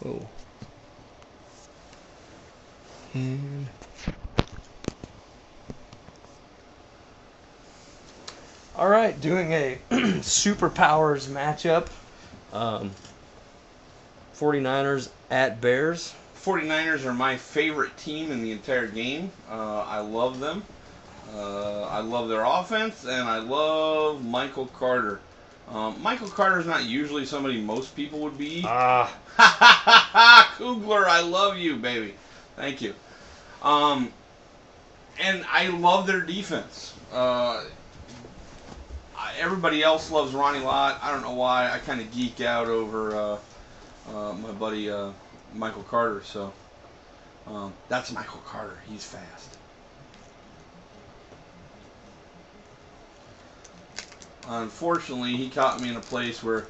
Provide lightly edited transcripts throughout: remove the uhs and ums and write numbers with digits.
Oh. And all right, doing a superpowers matchup. 49ers at Bears. 49ers are my favorite team in the entire game. I love them. I love their offense, and I love Michael Carter. Michael Carter's not usually somebody most people would be. Ah. Ha ha ha ha! Kugler, I love you, baby. Thank you. And I love their defense. Everybody else loves Ronnie Lott. I don't know why. I kind of geek out over my buddy Michael Carter. So that's Michael Carter. He's fast. Unfortunately, he caught me in a place where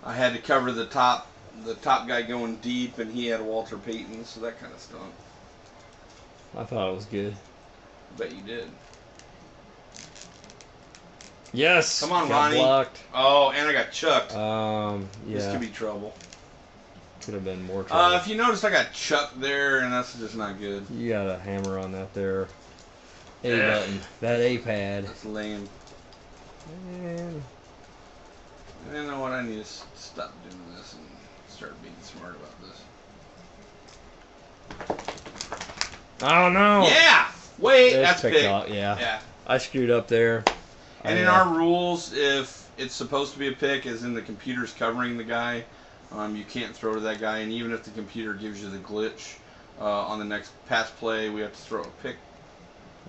I had to cover the top guy going deep, and he had Walter Payton, so that kind of stunk. I thought it was good. I bet you did. Yes. Come on, got Ronnie. Blocked. Oh, and I got chucked. Yeah. This could be trouble. Could have been more trouble. If you noticed, I got chucked there, and that's just not good. You got a hammer on that there. A button. That A pad. That's lame. Man. You know what? I need to stop doing this and start being smart about this. Oh no. Yeah. Wait, It's that's picked big. out, yeah. Yeah. I screwed up there. And in our rules, if it's supposed to be a pick, as in the computer's covering the guy, you can't throw to that guy. And even if the computer gives you the glitch on the next pass play, we have to throw a pick.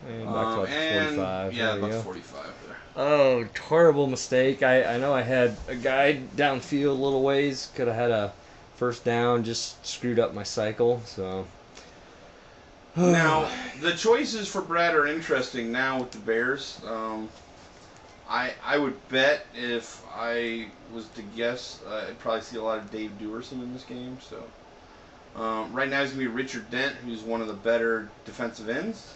And back to like 45. Yeah, There we about go. 45 there. Oh, horrible mistake. I know I had a guy downfield a little ways. Could have had a first down. Just screwed up my cycle. So. Now, the choices for Brad are interesting now with the Bears. I would bet if I was to guess, I'd probably see a lot of Dave Duerson in this game. So right now it's going to be Richard Dent, who's one of the better defensive ends.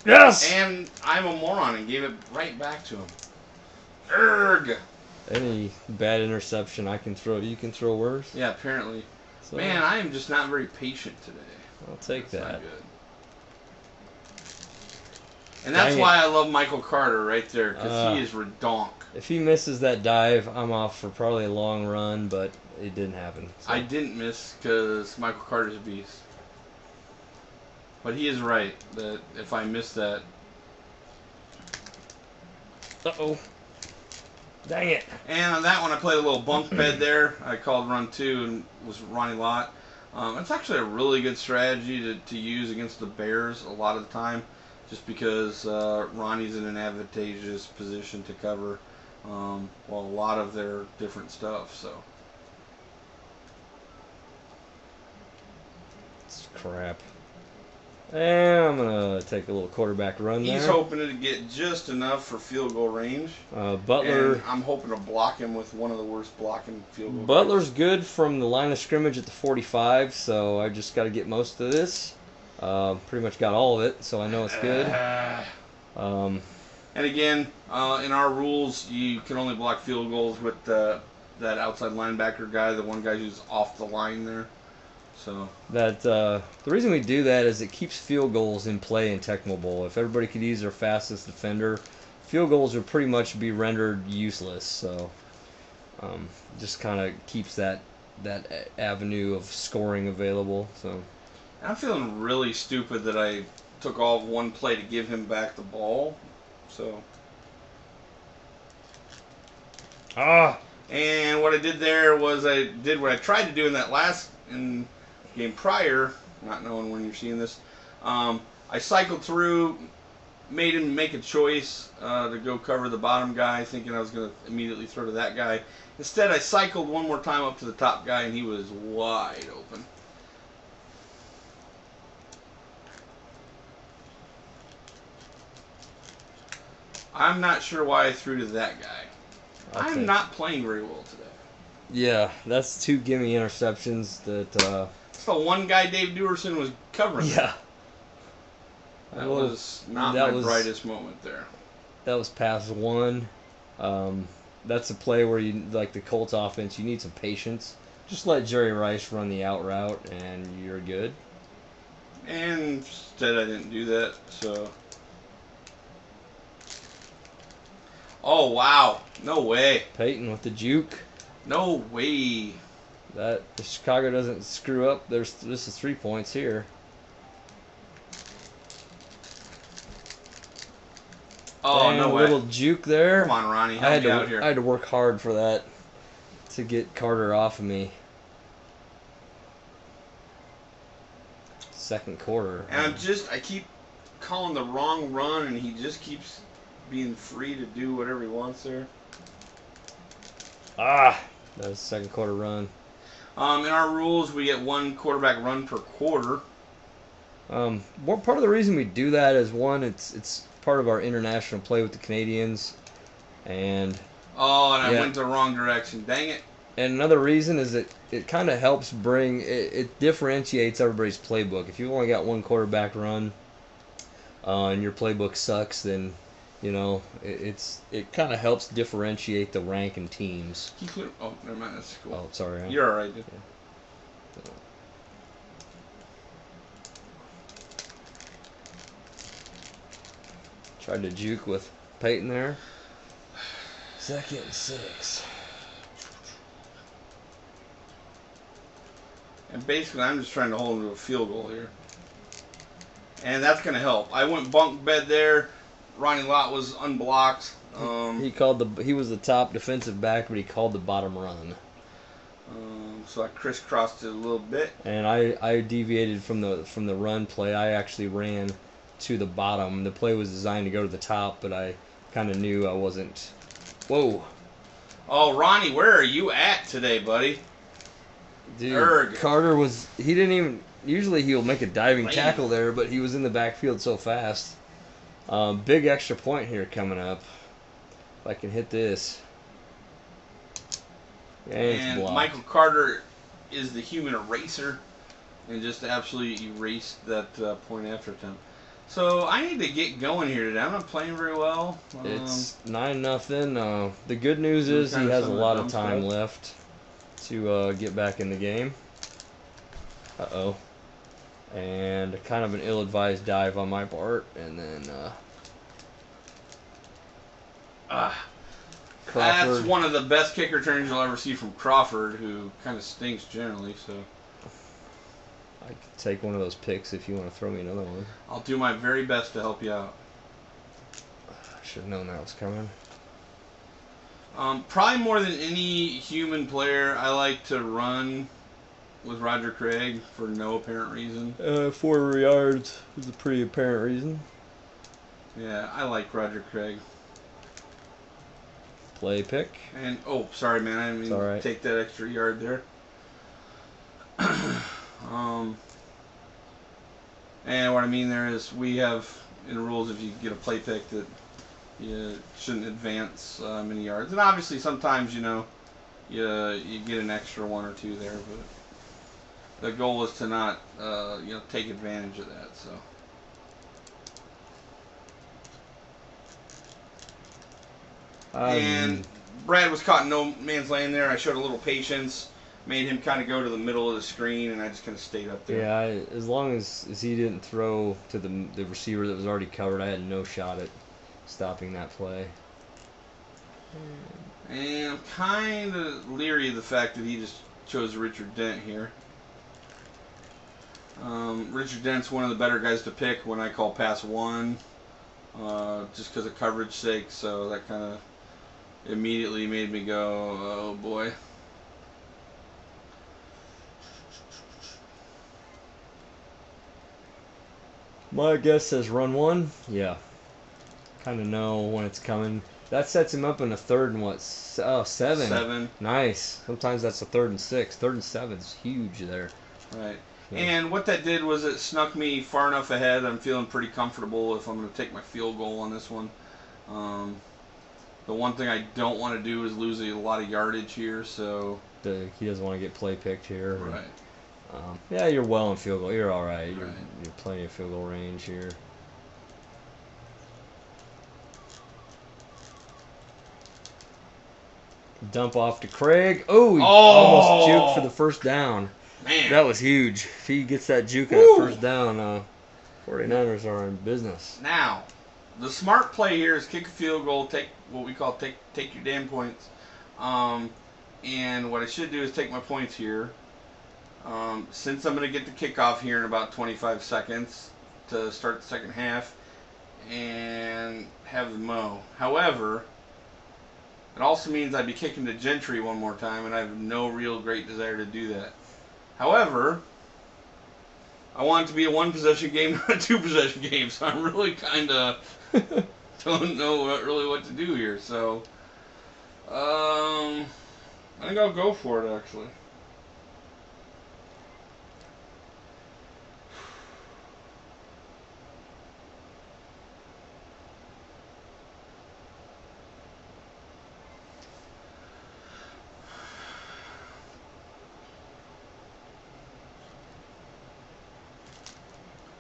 Yes! And I'm a moron and gave it right back to him. Erg! Any bad interception I can throw, you can throw worse. Yeah, apparently. So, Man, I am just not very patient today. I'll take That's that. not good. And that's why I love Michael Carter right there, because he is redonk. If he misses that dive, I'm off for probably a long run, but it didn't happen. So. I didn't miss because Michael Carter's a beast. But he is right that if I miss that... Uh-oh. Dang it. And on that one, I played a little bunk bed there. I called run 2 and was Ronnie Lott. It's actually a really good strategy to use against the Bears a lot of the time, just because Ronnie's in an advantageous position to cover a lot of their different stuff. So It's crap. And I'm going to take a little quarterback run there. he's hoping to get just enough for field goal range. Butler. And I'm hoping to block him with one of the worst blocking field goal Butler's good from the line of scrimmage at the 45, so I just got to get most of this. Pretty much got all of it, so I know it's good. And again, in our rules, you can only block field goals with that outside linebacker guy, the one guy who's off the line there. So The reason we do that is it keeps field goals in play in Tecmo Bowl. If everybody could use their fastest defender, field goals would pretty much be rendered useless. So just kind of keeps that avenue of scoring available. So I'm feeling really stupid that I took all of one play to give him back the ball. So and what I did there was I did what I tried to do in that last game prior, not knowing when you're seeing this. I cycled through, made him make a choice to go cover the bottom guy, thinking I was going to immediately throw to that guy. Instead, I cycled one more time up to the top guy, and he was wide open. I'm not sure why I threw to that guy. I'm not playing very well today. yeah, that's 2 gimme interceptions that. It's the one guy Dave Duerson was covering. Yeah. That was not my brightest moment there. That was pass 1. that's a play where you like the Colts offense. You need some patience. Just let Jerry Rice run the out route, and you're good. And instead, I didn't do that. So. Oh wow! No way! Payton with the juke. No way! That if Chicago doesn't screw up, this is 3 points here. Oh, and no a way! little juke there. Come on, Ronnie, help me out here. I had to work hard for that to get Carter off of me. Second quarter. And I keep calling the wrong run, and he just keeps being free to do whatever he wants there. That was the second quarter run. In our rules, we get 1 quarterback run per quarter. One part of the reason we do that is one, it's part of our international play with the Canadians, and I went the wrong direction. Dang it! And another reason is that it kind of helps it differentiates everybody's playbook. If you only got 1 quarterback run, and your playbook sucks, then it kind of helps differentiate the rank and teams. Oh, never mind. That's cool. Oh, sorry. You're all right, dude. Yeah. Tried to juke with Payton there. 2nd and 6. And basically, I'm just trying to hold him to a field goal here. And that's going to help. I went bunk bed there. Ronnie Lott was unblocked. He was the top defensive back, but he called the bottom run. So I crisscrossed it a little bit. And I deviated from the run play. I actually ran to the bottom. The play was designed to go to the top, but I kind of knew I wasn't. Whoa. Oh, Ronnie, where are you at today, buddy? Dude, Carter he didn't even, usually he'll make a diving tackle there, but he was in the backfield so fast. Big extra point here coming up. If I can hit this. And Michael Carter is the human eraser and just absolutely erased that point after attempt. So I need to get going here today. I'm not playing very well. It's 9-0. The good news is he has a lot of time left to get back in the game. Uh-oh. And kind of an ill-advised dive on my part. And then Crawford. That's one of the best kick returns you'll ever see from Crawford, who kind of stinks generally. So I could take one of those picks if you want to throw me another one. I'll do my very best to help you out. I should have known that was coming. Probably more than any human player, I like to run with Roger Craig for no apparent reason. 4 yards is a pretty apparent reason. Yeah, I like Roger Craig. Play pick. And sorry, man, I didn't mean to take that extra yard there. And what I mean there is we have in the rules, if you get a play pick, that you shouldn't advance many yards. And obviously sometimes, you get an extra 1 or 2 there, but the goal is to not take advantage of that. So and Brad was caught in no man's land there. I showed a little patience, made him kind of go to the middle of the screen, and I just kind of stayed up there. Yeah, as long as he didn't throw to the receiver that was already covered, I had no shot at stopping that play. And I'm kind of leery of the fact that he just chose Richard Dent here. Richard Dent's one of the better guys to pick when I call pass 1, just because of coverage sake, so that kind of immediately made me go, oh boy. My guess says run 1. Yeah. Kind of know when it's coming. That sets him up in a 3rd and 7. 7. Nice. Sometimes that's a 3rd and 6. 3rd and 7 is huge there. Right. Yeah. And what that did was it snuck me far enough ahead. I'm feeling pretty comfortable if I'm going to take my field goal on this one. The one thing I don't want to do is lose a lot of yardage here, so he doesn't want to get play picked here. Right. Yeah, you're well in field goal. You're all right. You're plenty of field goal range here. Dump off to Craig. Oh, he Oh! almost juked for the first down. Man. That was huge. If he gets that juke at Woo! first down, 49ers are in business. Now, the smart play here is kick a field goal, take what we call take your damn points. And what I should do is take my points here. Since I'm going to get the kickoff here in about 25 seconds to start the second half and have the mow. However, it also means I'd be kicking to Gentry one more time, and I have no real great desire to do that. However, I want it to be a one-possession game, not a two-possession game, so I'm really kind of don't know really what to do here. So, I think I'll go for it, actually.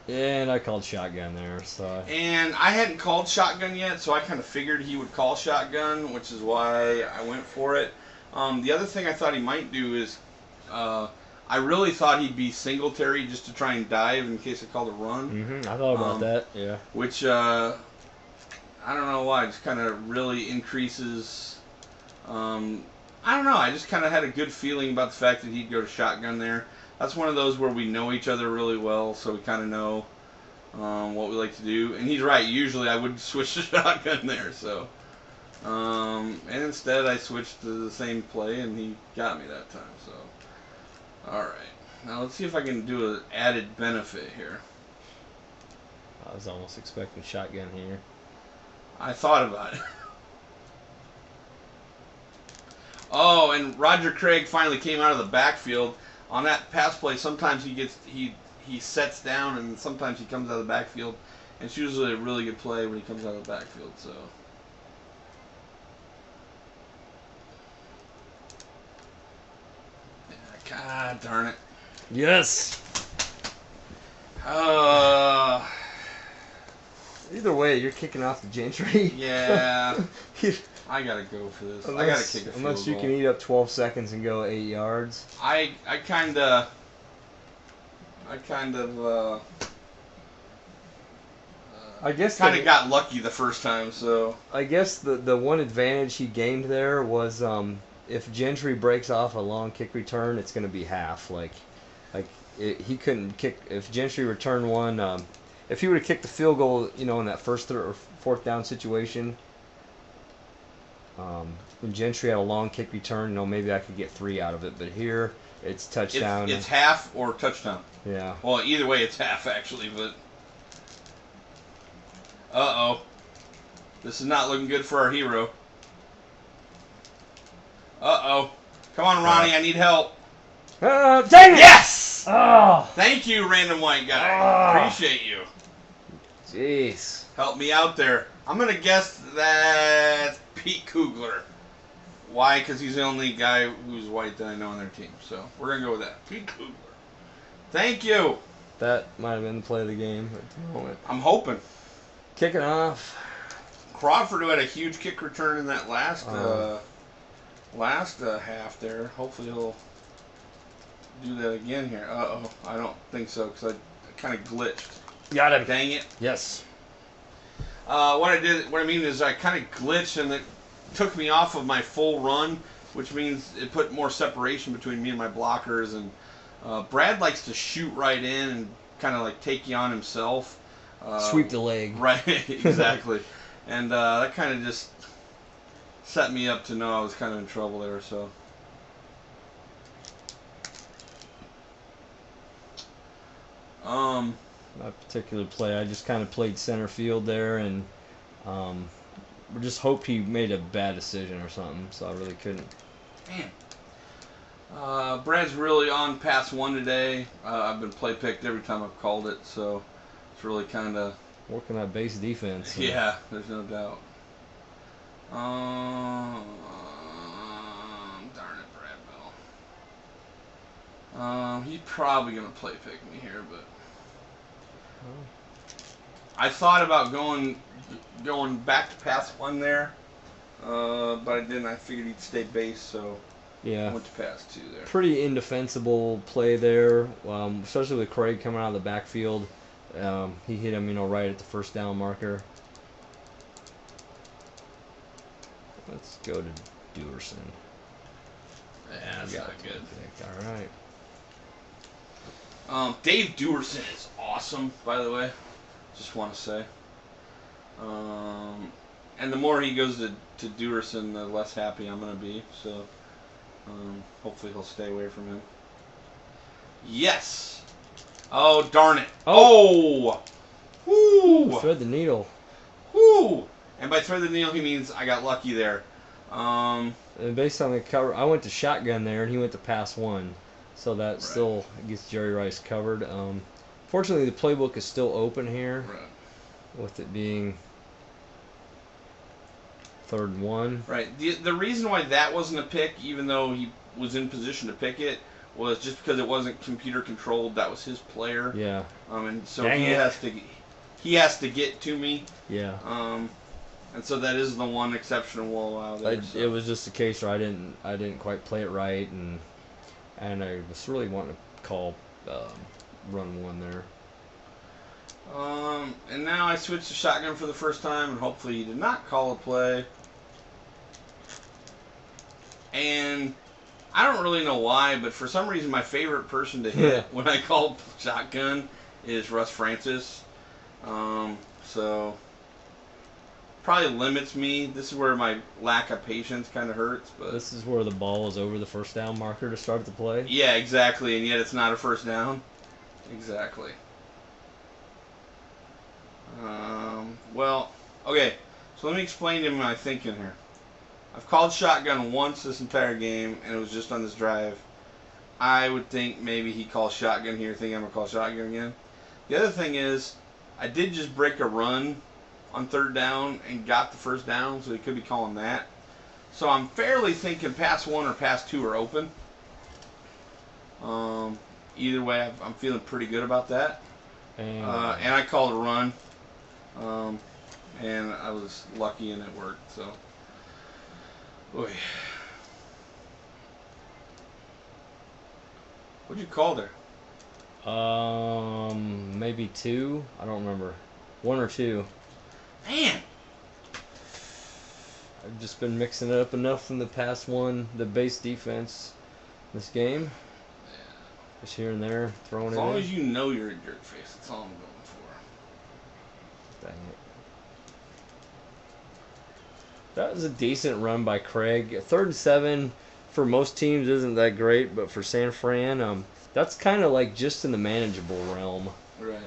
And I called shotgun there, so. And I hadn't called shotgun yet, so I kind of figured he would call shotgun, which is why I went for it. The other thing I thought he might do is, I really thought he'd be Singletary just to try and dive in case I called a run. Mm-hmm. I thought about that, yeah. Which, I don't know why, just kind of really increases. I don't know, I just kind of had a good feeling about the fact that he'd go to shotgun there. That's one of those where we know each other really well, so we kind of know what we like to do. And he's right. Usually I would switch to shotgun there. So, and instead I switched to the same play, and he got me that time. So, all right. Now let's see if I can do an added benefit here. I was almost expecting shotgun here. I thought about it. Oh, and Roger Craig finally came out of the backfield. On that pass play, sometimes he sets down, and sometimes he comes out of the backfield. And it's usually a really good play when he comes out of the backfield. So, yeah, God darn it! Yes. Either way, you're kicking off the Gentry. Yeah, I gotta go for this. I gotta kick a field goal. Unless you can eat up 12 seconds and go 8 yards. I kind of I guess got lucky the first time. So I guess the one advantage he gained there was if Gentry breaks off a long kick return, it's going to be half. He couldn't kick if Gentry returned one. If he would have kicked the field goal, in that first or fourth down situation. When Gentry had a long kick return, maybe I could get 3 out of it. But here, it's touchdown. It's half or touchdown. Yeah. Well, either way, it's half actually. But this is not looking good for our hero. Come on, Ronnie, I need help. Dang it! Yes! Oh. Thank you, random white guy. Appreciate you. Jeez. Help me out there. I'm gonna guess that's Pete Kugler. Why? Because he's the only guy who's white that I know on their team. So we're going to go with that. Pete Kugler. Thank you. That might have been the play of the game at the moment. I'm hoping. Kicking off. Crawford, who had a huge kick return in that last half there. Hopefully he'll do that again here. I don't think so because I kind of glitched. Got him. Dang it. Yes. What I mean is I kind of glitched and it took me off of my full run, which means it put more separation between me and my blockers. And Brad likes to shoot right in and kind of like take you on himself. Sweep the leg. Right, exactly. And that kind of just set me up to know I was kind of in trouble there. So. That particular play, I just kind of played center field there, and we just hoped he made a bad decision or something, so I really couldn't. Man. Brad's really on pass 1 today. I've been play picked every time I've called it, so it's really kind of working that base defense. Yeah, there's no doubt. Darn it, Brad Bell. He's probably gonna play pick me here, but I thought about going back to pass 1 there. but I didn't. I figured he'd stay base, so I Yeah. went to pass 2 there. Pretty indefensible play there, especially with Craig coming out of the backfield. He hit him, right at the first down marker. Let's go to Dewerson. Yeah, that's not good. All right. Dave Dewerson is awesome, by the way. Just want to say. And the more he goes to Dewerson, the less happy I'm going to be. So, hopefully he'll stay away from him. Yes! Oh, darn it. Oh! Woo! Thread the needle. Woo! And by thread the needle, he means I got lucky there. And based on the cover, I went to shotgun there, and he went to pass 1. So that still gets Jerry Rice covered. Fortunately, the playbook is still open here, with it being 3rd and 1. Right. The reason why that wasn't a pick, even though he was in position to pick it, was just because it wasn't computer controlled. That was his player. Yeah. And so Dang he has to get to me. Yeah. And so that is the one exception we'll allow there. It was just a case where I didn't quite play it right, and I was really wanting to call run 1 there. And now I switched to shotgun for the first time, and hopefully he did not call a play. And I don't really know why, but for some reason my favorite person to hit when I call shotgun is Russ Francis. So probably limits me. This is where my lack of patience kind of hurts. But this is where the ball is over the first down marker to start the play. Yeah, exactly, and yet it's not a first down. Exactly. Well, okay, so let me explain to you my thinking here. I've called shotgun once this entire game, and it was just on this drive. I would think maybe he calls shotgun here, thinking I'm going to call shotgun again. The other thing is, I did just break a run on 3rd down and got the first down, so he could be calling that. So I'm fairly thinking pass 1 or pass 2 are open. Either way, I'm feeling pretty good about that. And I called a run. And I was lucky and it worked. So, boy. What'd you call there? Maybe 2. I don't remember. 1 or 2. Man. I've just been mixing it up enough in the past the base defense this game. Yeah. Just here and there, throwing it in. As long as you know you're a jerk face, that's all I'm going for. Dang it. That was a decent run by Craig. 3rd and 7 for most teams isn't that great, but for San Fran, that's kind of like just in the manageable realm. Right.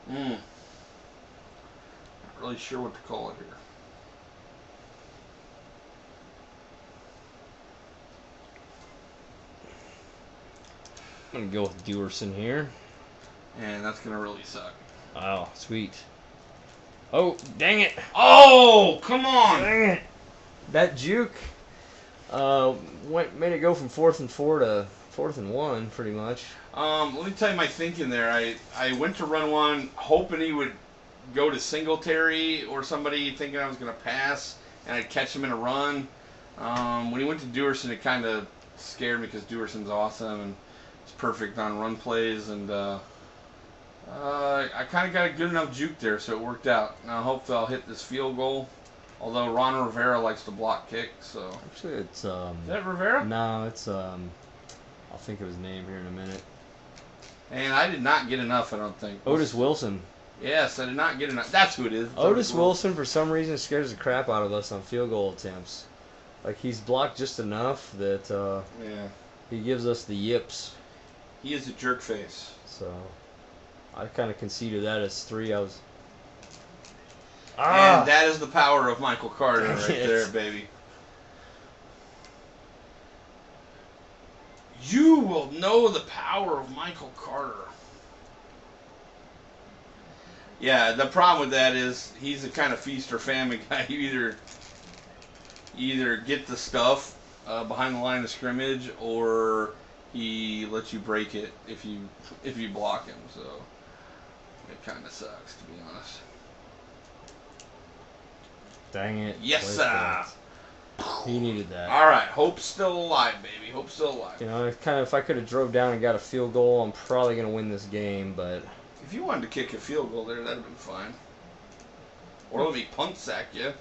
Not really sure what to call it here. I'm going to go with Dewerson here. And that's going to really suck. Oh, sweet. Oh, dang it. Oh, come on. Dang it. That juke made it go from 4th and 4 to 4th and 1, pretty much. Let me tell you my thinking there. I went to run 1 hoping he would go to Singletary or somebody, thinking I was going to pass and I'd catch him in a run. When he went to Dewerson, it kind of scared me because Dewerson's awesome and it's perfect on run plays, and I kind of got a good enough juke there, so it worked out. Now hopefully I'll hit this field goal. Although Ron Rivera likes to block kick, so Actually, it's is that Rivera? no, it's I'll think of his name here in a minute. And I did not get enough, I don't think. Otis Wilson. Yes, I did not get enough. That's who it is. It's Otis Wilson, for some reason, scares the crap out of us on field goal attempts. Like, he's blocked just enough that yeah, he gives us the yips. he is a jerk face. So I kind of conceded that as 3. And that is the power of Michael Carter right there, baby. You will know the power of Michael Carter. Yeah, the problem with that is he's the kind of feast or famine guy. You either get the stuff behind the line of scrimmage, or he lets you break it if you block him. So it kind of sucks, to be honest. Dang it. Yes, sir. He needed that. All right, Hope's still alive, baby. Hope's still alive. You know, if I could have drove down and got a field goal, I'm probably gonna win this game. But if you wanted to kick a field goal there, that'd have been fine. Or let me punt sack you.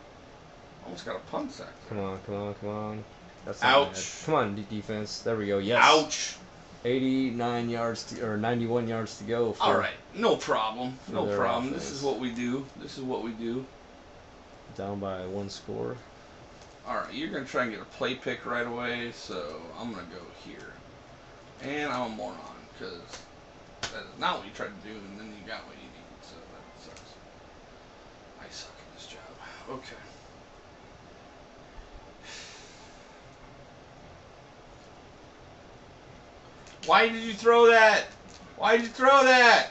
Almost got a punt sack. Come on. That's ouch. Bad. Come on, defense. There we go. Yes. Ouch. 89 yards or 91 yards to go. All right, no problem. No problem. Offense. This is what we do. Down by 1 score. All right, you're going to try and get a play pick right away, so I'm going to go here. And I'm a moron, because that is not what you tried to do, and then you got what you needed, so that sucks. I suck at this job. Okay. Why did you throw that? Why did you throw that?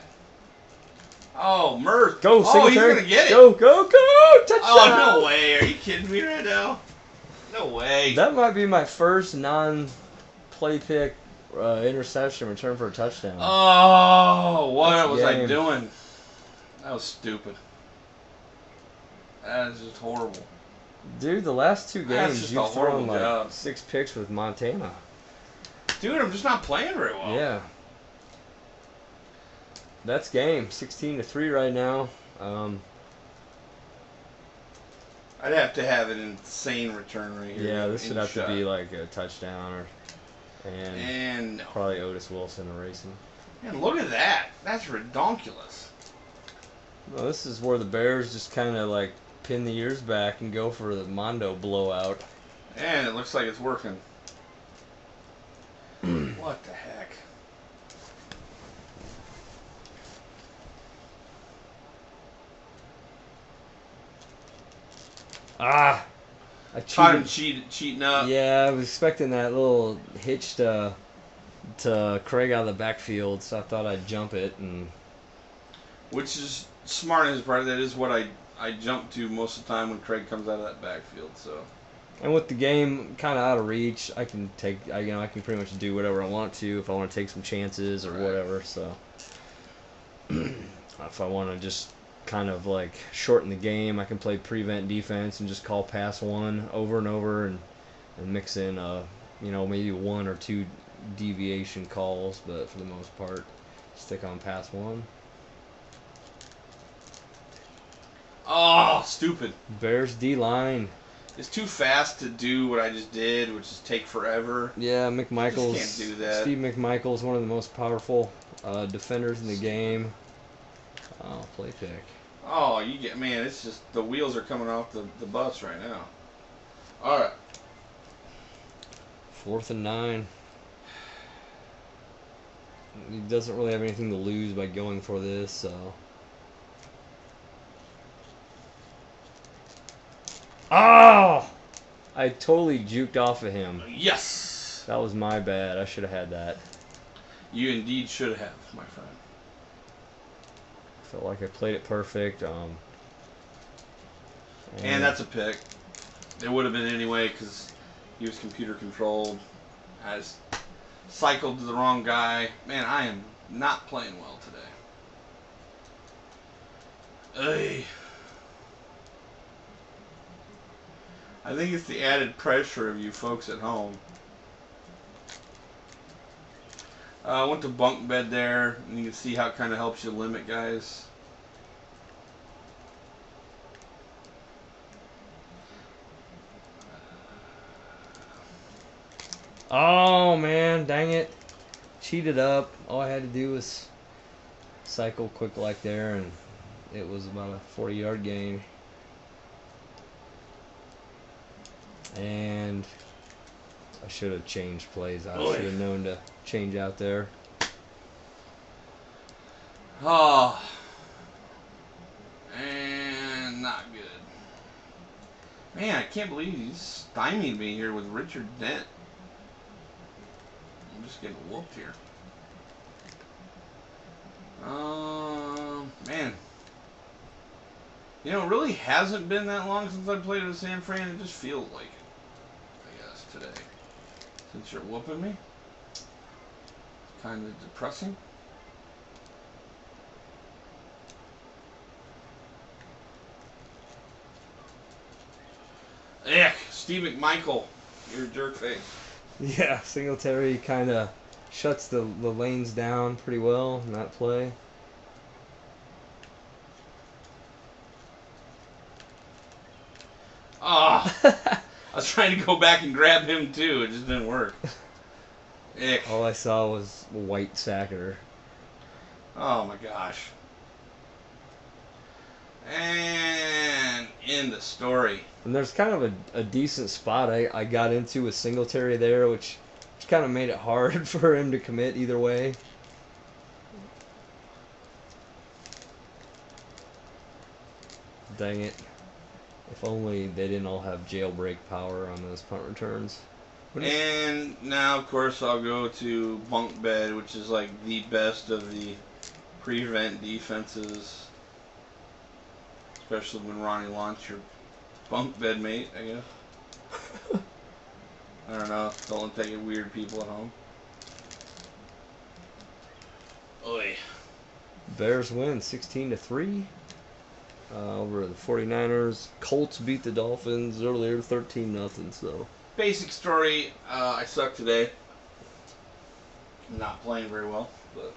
Oh, Mirth. Go, oh, he's Singletary. going to get it. Go. Touchdown. Oh, no way. Are you kidding me right now? No way. That might be my first non-play pick interception return for a touchdown. Oh, what That's was I game. doing? That was stupid. That is just horrible. Dude, the last 2 That's games just you've a horrible thrown like job. 6 picks with Montana. Dude, I'm just not playing very well. Yeah. That's game. 16-3 right now. I'd have to have an insane return right here. Yeah, this would have to be like a touchdown and no. Probably Otis Wilson erasing. Man, look at that. That's redonkulous. Well, this is where the Bears just kind of like pin the ears back and go for the Mondo blowout. And it looks like it's working. What the heck? Ah! I Caught him cheated. cheating up. Yeah, I was expecting that little hitch to Craig out of the backfield, so I thought I'd jump it. Which is smart on his part. That is what I jump to most of the time when Craig comes out of that backfield. So. And with the game kind of out of reach, I can I can pretty much do whatever I want to if I want to take some chances or whatever. So if I want to just kind of like shorten the game, I can play prevent defense and just call pass 1 over and over and mix in maybe 1 or 2 deviation calls, but for the most part, stick on pass 1. Oh, stupid. Bears D-line. It's too fast to do what I just did, which is take forever. Yeah, McMichaels. Just can't do that. Steve McMichaels, one of the most powerful defenders in the game. Oh, play pick. Oh, it's just the wheels are coming off the bus right now. All right. 4th and 9. He doesn't really have anything to lose by going for this, so. Oh! I totally juked off of him. Yes. That was my bad. I should have had that. You indeed should have, my friend. Felt like I played it perfect. And that's a pick. It would have been anyway because he was computer controlled. I just cycled to the wrong guy. Man, I am not playing well today. Ay. I think it's the added pressure of you folks at home. I went to bunk bed there, and you can see how it kind of helps you limit guys. Oh, man, dang it. Cheated up. All I had to do was cycle quick like there, and it was about a 40-yard gain. And I should have changed plays. I should have known to change out there. Oh. And not good. Man, I can't believe you stymied me here with Richard Dent. I'm just getting whooped here. Man. You know, it really hasn't been that long since I played with San Fran. It just feels like it, I guess, today. Since you're whooping me. Kind of depressing. Ick, Steve McMichael, you're a jerk face. Yeah, Singletary kind of shuts the lanes down pretty well in that play. Ah, I was trying to go back and grab him too. It just didn't work. Ick. All I saw was a white sacker. Oh my gosh. And in the story. And there's kind of a decent spot I got into with Singletary there, which kind of made it hard for him to commit either way. Dang it. If only they didn't all have jailbreak power on those punt returns. And now, of course, I'll go to bunk bed, which is like the best of the prevent defenses. Especially when Ronnie launched your bunk bed mate, I guess. I don't know. Don't take it weird people at home. Oi. Bears win 16-3 over the 49ers. Colts beat the Dolphins earlier 13-0. So Basic story, I suck today. I'm not playing very well, but